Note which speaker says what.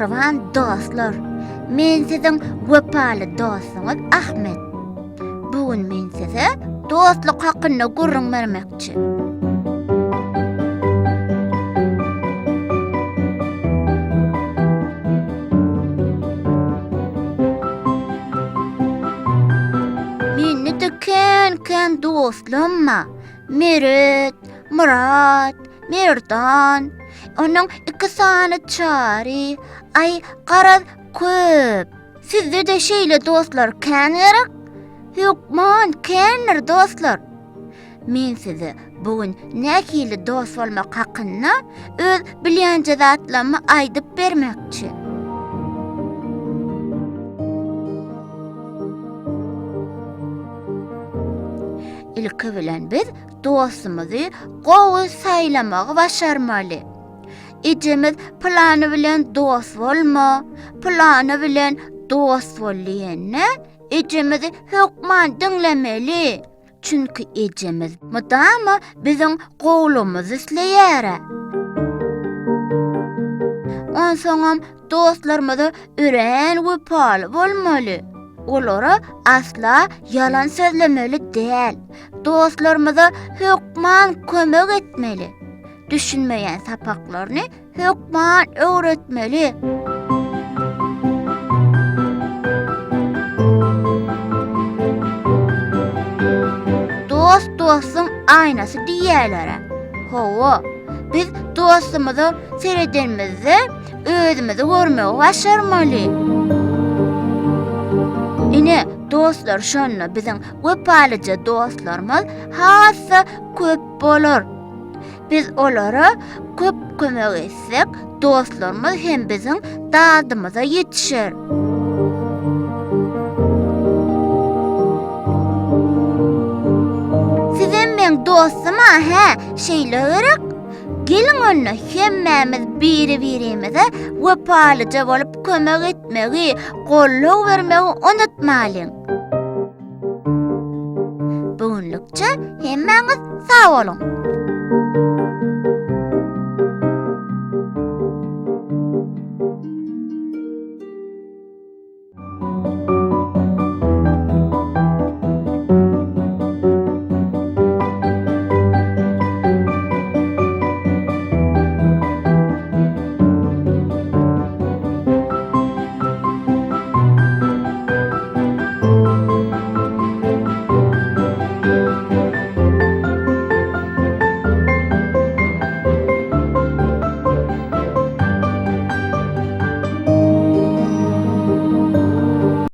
Speaker 1: Mehrwan dostlar, men sizin wepaly dostuňyz Ahmet. Bugün men size dostluk hakynda gurrun bermekçi. Meni de kän dostlarymma Merit, Murat, Merdan, onuň iki sany Çary, ay garaz köp. Sizde de şeýle dostlar kän gerek? Ýokman, kändir dostlar. Men size bugün nähili dost bolmak hakynda öz bilýän zatlarymı aýdyp bermekçi. İlki bilen biz dostumyzy gowy saýlamagy başarmaly. Ejemiz plany bilen dost bolma, plany bilen dost bol diýende ejemizi hökman diňlemeli. Çünki ejemiz mudama biziň gowlumyzy isleýär. Onsoňam dostlarymyza ören wepaly bolmaly. Olara asla yalan sözlemeli däl. Dostlarymyza hökman kömek etmeli. Düşünmeýän sapaklaryny hökman öwretmeli. Dost dostuň aynasy diýerler. Howa, biz dostumyzy seredenmizde özümizi görmegi başarmaly. Ine dostlar şonda biziň wepalyja dostlarymyz hassa köp bolar. Biz olara köp kömek etsek, dostlarymyz hem biziň dadymyza ýetişer. Sizem men dostuma şeýle gerek. Gelin onu hemmämiz biri-birimize wepalyja bolup kömek etmegi, golluk bermegi unutmalyň. Bugünlükçe hemmäňiz sag bolun.